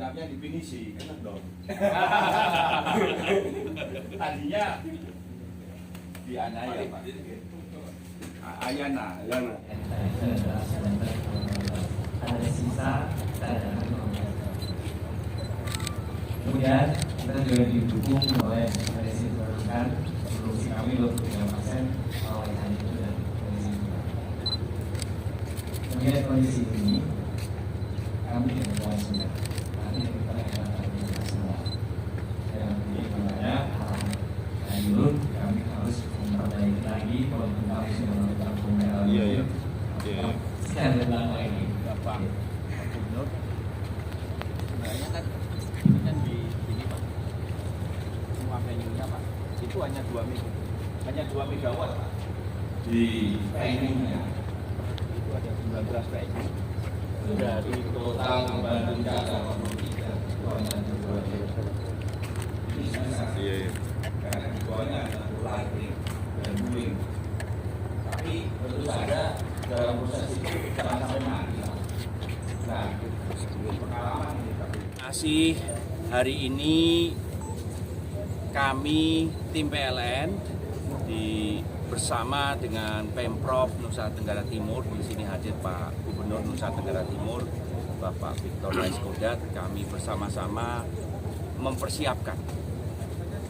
mintanya definisi, enak dong. Tadinya di Anaya, Pak. Ayana. Ada sisa, kemudian kita juga didukung oleh kondisi terbarukan produksi kami 23% oleh hanya itu dan kondisi kemudian kondisi ini kami tidak tahu sudah nanti kita akan semua dan makanya dulu kami harus memperbaiki lagi kalau tentang sudah melakukan pemeliharaan sekian lama ini Bapak Gubernur, sebenarnya kan ini kan di sini Pak, semua venue-nya Pak, itu hanya 2 megawatt Pak. di venue-nya Itu ada 19 venue dari total Bandung Jakarta itu hanya 2 ini susah karena di bawahnya ada lighting dan booing tapi tentu saja dalam proses itu jangan sampai mati. Nah, pengalaman ini Masih hari ini kami tim PLN bersama dengan Pemprov Nusa Tenggara Timur, di sini hadir Pak Gubernur Nusa Tenggara Timur, Bapak Victor Laiskodat. Kami bersama-sama mempersiapkan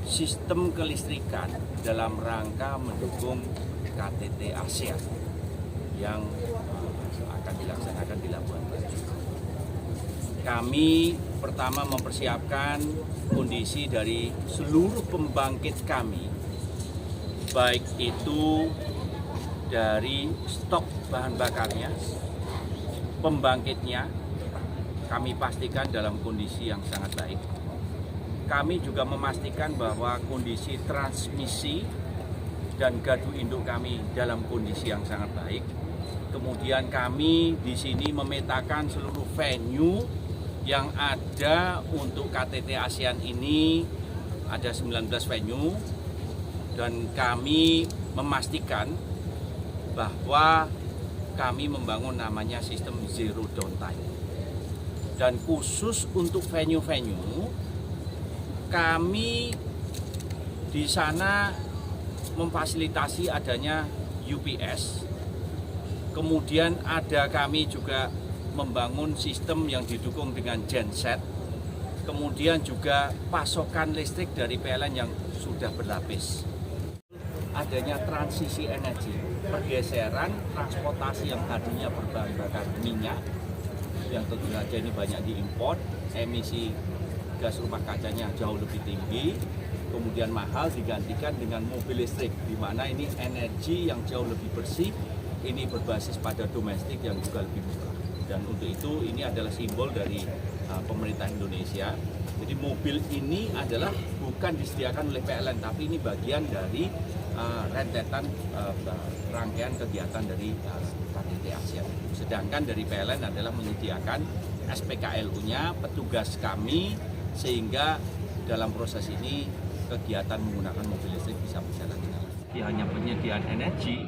sistem kelistrikan dalam rangka mendukung KTT ASEAN yang akan dilaksanakan di Labuan Bajo. Kami pertama mempersiapkan kondisi dari seluruh pembangkit kami, baik itu dari stok bahan bakarnya, pembangkitnya, kami pastikan dalam kondisi yang sangat baik. Kami juga memastikan bahwa kondisi transmisi dan gardu induk kami dalam kondisi yang sangat baik. Kemudian kami di sini memetakan seluruh venue yang ada untuk KTT ASEAN ini, ada 19 venue, dan kami memastikan bahwa kami membangun namanya sistem zero downtime. Dan khusus untuk venue-venue, kami di sana memfasilitasi adanya UPS. Kemudian kami juga membangun sistem yang didukung dengan genset. Kemudian juga pasokan listrik dari PLN yang sudah berlapis. Adanya transisi energi, pergeseran transportasi yang tadinya berbahan bakar minyak, yang tentu saja ini banyak diimpor, emisi gas rumah kacanya jauh lebih tinggi, kemudian mahal, digantikan dengan mobil listrik, di mana ini energi yang jauh lebih bersih, ini berbasis pada domestik yang juga lebih murah. Dan untuk itu ini adalah simbol dari pemerintah Indonesia. Jadi mobil ini adalah bukan disediakan oleh PLN, tapi ini bagian dari rentetan rangkaian kegiatan dari KTT ASEAN. Sedangkan dari PLN adalah menyediakan SPKLU-nya, petugas kami, sehingga dalam proses ini kegiatan menggunakan mobil listrik bisa berjalan dengan lancar. Tidak hanya penyediaan energi,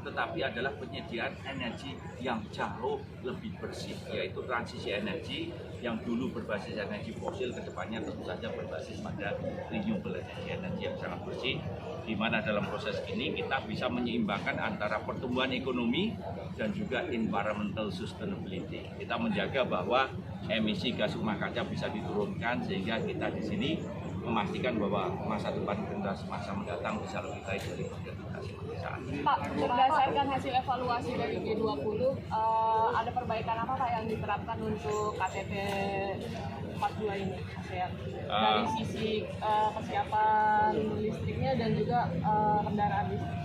tetapi adalah penyediaan energi yang jauh lebih bersih, yaitu transisi energi yang dulu berbasis energi fosil, kedepannya tentu saja berbasis pada renewable energy yang sangat bersih, di mana dalam proses ini kita bisa menyeimbangkan antara pertumbuhan ekonomi dan juga environmental sustainability. Kita menjaga bahwa emisi gas rumah kaca bisa diturunkan, sehingga kita di sini memastikan bahwa masa depan generasi masa mendatang bisa lebih baik dari generasi saat ini. Pak, berdasarkan hasil evaluasi dari G20, ada perbaikan apa Pak yang diterapkan untuk KTT 42 ini, ASEAN? Dari sisi kesiapan listriknya dan juga kendaraan listrik.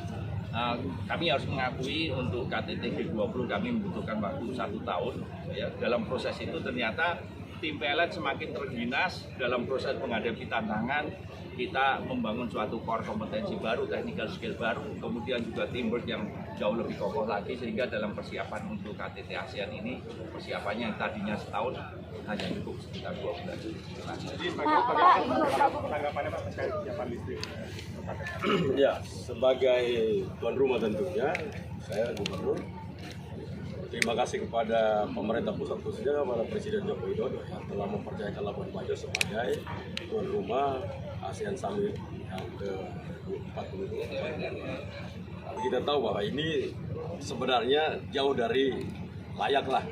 Kami harus mengakui untuk KTT G20 kami membutuhkan waktu 1 tahun. Ya, dalam proses itu ternyata tim PLN semakin terginas dalam proses menghadapi tantangan. Kita membangun suatu core kompetensi baru, technical skill baru, kemudian juga teamwork yang jauh lebih kokoh lagi, sehingga dalam persiapan untuk KTT ASEAN ini, persiapannya yang tadinya setahun hanya cukup sekitar 2 bulan. Jadi tanggapannya Pak terkait kesiapan listrik? Ya, sebagai tuan rumah tentunya, saya gubernur terima kasih kepada pemerintah pusat khususnya kepada Presiden Joko Widodo yang telah mempercayakan Labuan Bajo sebagai tuan rumah ASEAN Summit yang ke-42. Tapi kita tahu bahwa ini sebenarnya jauh dari layak lah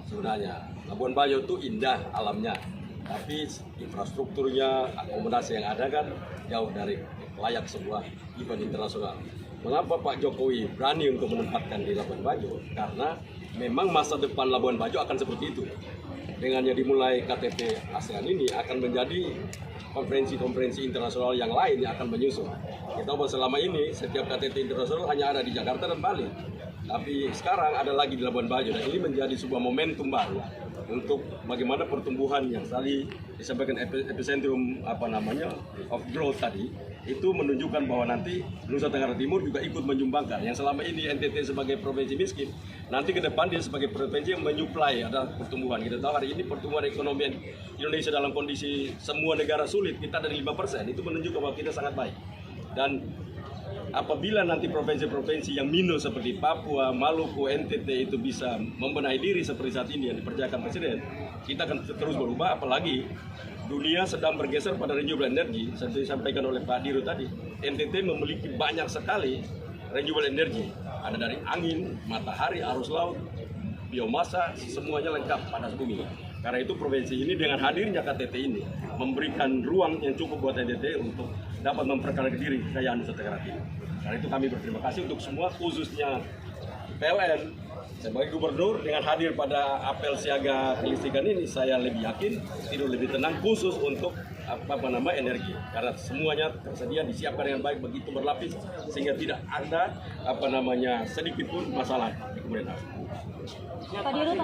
sebenarnya. Labuan Bajo itu indah alamnya, tapi infrastrukturnya, akomodasi yang ada kan jauh dari layak sebuah event internasional. Mengapa Pak Jokowi berani untuk menempatkan di Labuan Bajo? Karena memang masa depan Labuan Bajo akan seperti itu. Dengannya dimulai KTT ASEAN ini akan menjadi konferensi-konferensi internasional yang lain yang akan menyusul. Kita tahu bahwa selama ini setiap KTT internasional hanya ada di Jakarta dan Bali. Tapi sekarang ada lagi di Labuan Bajo dan ini menjadi sebuah momentum baru untuk bagaimana pertumbuhan yang tadi disampaikan epicentrum of growth tadi itu menunjukkan bahwa nanti Nusa Tenggara Timur juga ikut menyumbangkan. Yang selama ini NTT sebagai provinsi miskin, nanti ke depan dia sebagai provinsi yang menyuplai ada pertumbuhan. Kita tahu hari ini pertumbuhan ekonomi Indonesia dalam kondisi semua negara sulit, kita dari 5%, itu menunjukkan bahwa kita sangat baik. Dan apabila nanti provinsi-provinsi yang minus seperti Papua, Maluku, NTT itu bisa membenahi diri seperti saat ini yang dipercayakan Presiden, kita akan terus berubah. Apalagi dunia sedang bergeser pada renewable energy, seperti disampaikan oleh Pak Dirut tadi. NTT memiliki banyak sekali renewable energy, ada dari angin, matahari, arus laut, biomasa, semuanya lengkap panas bumi. Karena itu provinsi ini dengan hadirnya KTT ini memberikan ruang yang cukup buat NTT untuk dapat memperkaya diri kekayaan Nusa Tenggara Timur. Karena itu kami berterima kasih untuk semua, khususnya PLN. Sebagai gubernur dengan hadir pada apel siaga kelistrikan ini, saya lebih yakin, tidur lebih tenang, khusus untuk energi. Karena semuanya tersedia, disiapkan dengan baik, begitu berlapis, sehingga tidak ada sedikit pun masalah di kemudian hari. Pak Dirut,